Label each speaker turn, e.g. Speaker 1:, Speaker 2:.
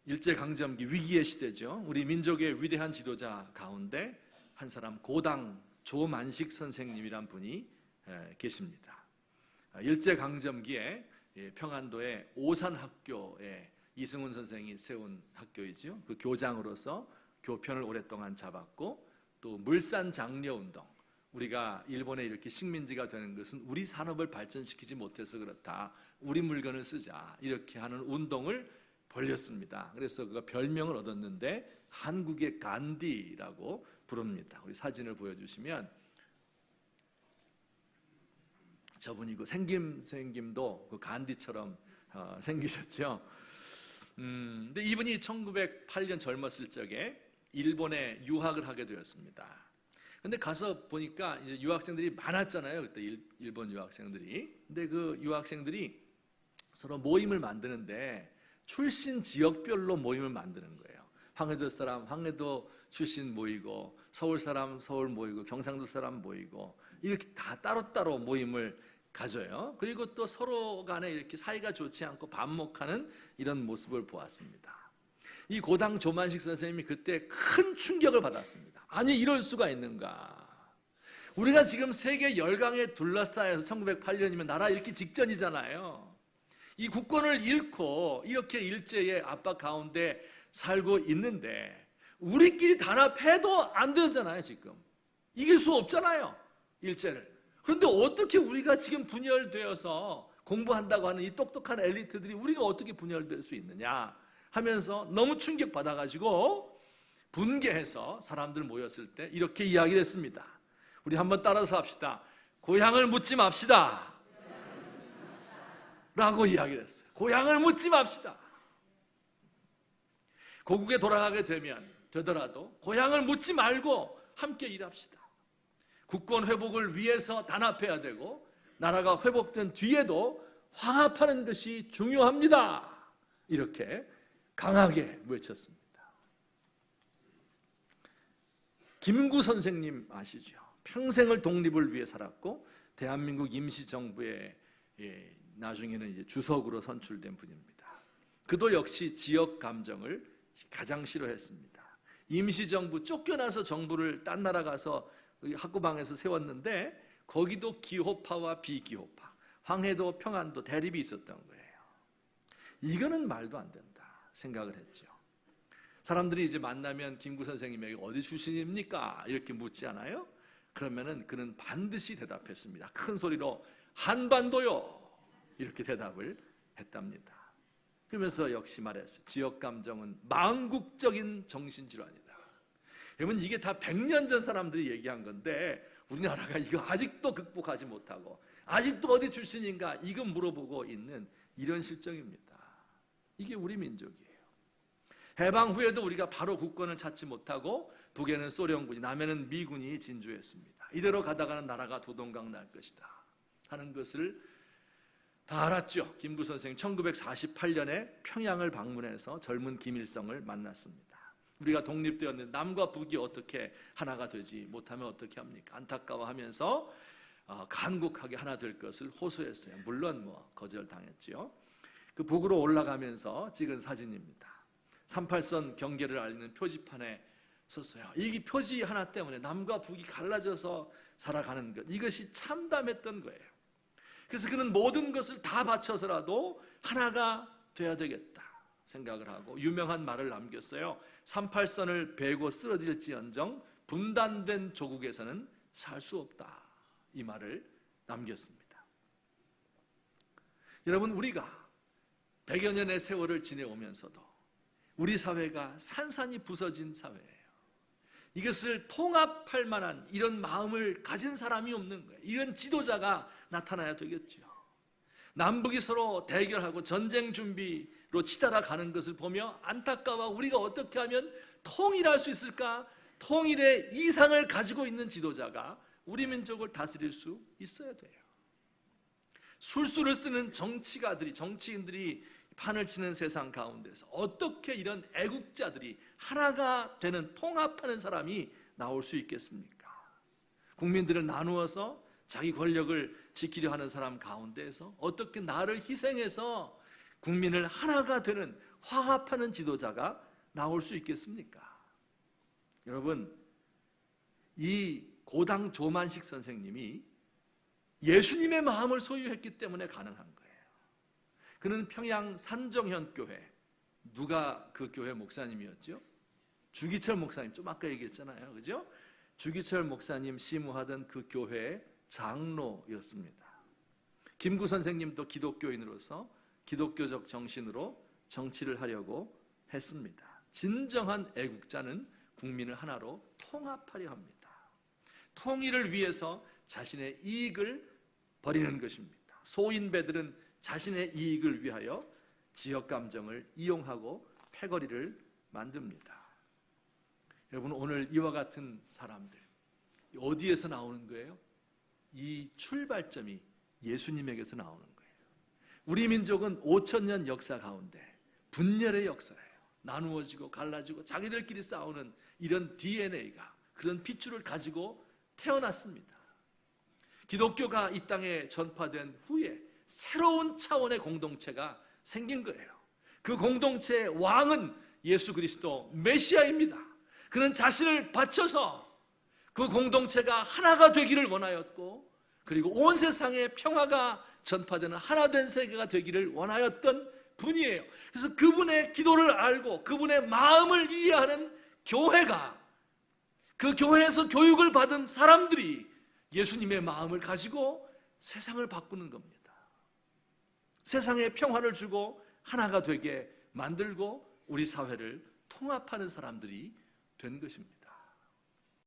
Speaker 1: 일제강점기 위기의 시대죠. 우리 민족의 위대한 지도자 가운데 한 사람 고당 조만식 선생님이란 분이 계십니다. 일제강점기에 평안도의 오산학교에 이승훈 선생이 세운 학교이죠. 그 교장으로서 교편을 오랫동안 잡았고, 또 물산장려운동, 우리가 일본에 이렇게 식민지가 되는 것은 우리 산업을 발전시키지 못해서 그렇다, 우리 물건을 쓰자, 이렇게 하는 운동을 벌였습니다. 그래서 그가 별명을 얻었는데 한국의 간디라고 부릅니다. 우리 사진을 보여주시면 저분이 그 생김도 그 간디처럼 생기셨죠. 근데 이분이 1908년 젊었을 적에 일본에 유학을 하게 되었습니다. 근데 가서 보니까 이제 유학생들이 많았잖아요. 그때 일본 유학생들이. 근데 그 유학생들이 서로 모임을 만드는데 출신 지역별로 모임을 만드는 거예요. 황해도 사람 황해도 출신 모이고, 서울 사람 서울 모이고, 경상도 사람 모이고, 이렇게 다 따로따로 모임을 가져요. 그리고 또 서로 간에 이렇게 사이가 좋지 않고 반목하는 이런 모습을 보았습니다. 이 고당 조만식 선생님이 그때 큰 충격을 받았습니다. 아니, 이럴 수가 있는가? 우리가 지금 세계 열강에 둘러싸여서 1908년이면 나라 잃기 직전이잖아요. 이 국권을 잃고 이렇게 일제의 압박 가운데 살고 있는데 우리끼리 단합해도 안 되잖아요. 지금 이길 수 없잖아요, 일제를. 그런데 어떻게 우리가 지금 분열되어서 공부한다고 하는 이 똑똑한 엘리트들이 우리가 어떻게 분열될 수 있느냐 하면서 너무 충격받아가지고 분개해서 사람들 모였을 때 이렇게 이야기를 했습니다. 우리 한번 따라서 합시다. 고향을 묻지 맙시다 라고 이야기를 했어요. 고향을 묻지 맙시다. 고국에 돌아가게 되더라도 고향을 묻지 말고 함께 일합시다. 국권 회복을 위해서 단합해야 되고, 나라가 회복된 뒤에도 화합하는 것이 중요합니다. 이렇게 강하게 외쳤습니다. 김구 선생님 아시죠? 평생을 독립을 위해 살았고 대한민국 임시정부의 나중에는 이제 주석으로 선출된 분입니다. 그도 역시 지역 감정을 가장 싫어했습니다. 임시정부 쫓겨나서 정부를 딴 나라 가서 학구방에서 세웠는데 거기도 기호파와 비기호파, 황해도 평안도 대립이 있었던 거예요. 이거는 말도 안 된다 생각을 했죠. 사람들이 이제 만나면 김구 선생님에게 어디 출신입니까? 이렇게 묻지 않아요? 그러면은 그는 반드시 대답했습니다. 큰 소리로 한반도요, 이렇게 대답을 했답니다. 그러면서 역시 말했어요. 지역 감정은 망국적인 정신질환이다. 여러분, 이게 다 100년 전 사람들이 얘기한 건데 우리나라가 이거 아직도 극복하지 못하고 아직도 어디 출신인가 이거 물어보고 있는 이런 실정입니다. 이게 우리 민족이에요. 해방 후에도 우리가 바로 국권을 찾지 못하고 북에는 소련군이, 남에는 미군이 진주했습니다. 이대로 가다가는 나라가 두동강 날 것이다 하는 것을 다 알았죠. 김구 선생님 1948년에 평양을 방문해서 젊은 김일성을 만났습니다. 우리가 독립되었는데 남과 북이 어떻게 하나가 되지 못하면 어떻게 합니까? 안타까워하면서 간곡하게 하나 될 것을 호소했어요. 물론 거절당했죠. 그 북으로 올라가면서 찍은 사진입니다. 38선 경계를 알리는 표지판에 섰어요. 이 표지 하나 때문에 남과 북이 갈라져서 살아가는 것, 이것이 참담했던 거예요. 그래서 그는 모든 것을 다 바쳐서라도 하나가 돼야 되겠다 생각을 하고 유명한 말을 남겼어요. 38선을 베고 쓰러질지언정 분단된 조국에서는 살 수 없다, 이 말을 남겼습니다. 여러분, 우리가 100여 년의 세월을 지내오면서도 우리 사회가 산산이 부서진 사회예요. 이것을 통합할 만한 이런 마음을 가진 사람이 없는 거예요. 이런 지도자가 나타나야 되겠죠. 남북이 서로 대결하고 전쟁 준비로 치달아 가는 것을 보며 안타까워 우리가 어떻게 하면 통일할 수 있을까? 통일의 이상을 가지고 있는 지도자가 우리 민족을 다스릴 수 있어야 돼요. 술수를 쓰는 정치인들이 판을 치는 세상 가운데서 어떻게 이런 애국자들이 하나가 되는, 통합하는 사람이 나올 수 있겠습니까? 국민들을 나누어서 자기 권력을 지키려 하는 사람 가운데에서 어떻게 나를 희생해서 국민을 하나가 되는 화합하는 지도자가 나올 수 있겠습니까? 여러분, 이 고당 조만식 선생님이 예수님의 마음을 소유했기 때문에 가능한 거예요. 그는 평양 산정현 교회, 누가 그 교회 목사님이었죠? 주기철 목사님, 좀 아까 얘기했잖아요, 그죠? 주기철 목사님 시무하던 그 교회의 장로였습니다. 김구 선생님도 기독교인으로서 기독교적 정신으로 정치를 하려고 했습니다. 진정한 애국자는 국민을 하나로 통합하려 합니다. 통일을 위해서 자신의 이익을 버리는 것입니다. 소인배들은 자신의 이익을 위하여 지역 감정을 이용하고 패거리를 만듭니다. 여러분, 오늘 이와 같은 사람들 어디에서 나오는 거예요? 이 출발점이 예수님에게서 나오는 거예요. 우리 민족은 5,000년 역사 가운데 분열의 역사예요. 나누어지고 갈라지고 자기들끼리 싸우는 이런 DNA가, 그런 핏줄을 가지고 태어났습니다. 기독교가 이 땅에 전파된 후에 새로운 차원의 공동체가 생긴 거예요. 그 공동체의 왕은 예수 그리스도 메시아입니다. 그는 자신을 바쳐서 그 공동체가 하나가 되기를 원하였고, 그리고 온 세상에 평화가 전파되는 하나된 세계가 되기를 원하였던 분이에요. 그래서 그분의 기도를 알고 그분의 마음을 이해하는 교회가, 그 교회에서 교육을 받은 사람들이 예수님의 마음을 가지고 세상을 바꾸는 겁니다. 세상에 평화를 주고 하나가 되게 만들고 우리 사회를 통합하는 사람들이 된 것입니다.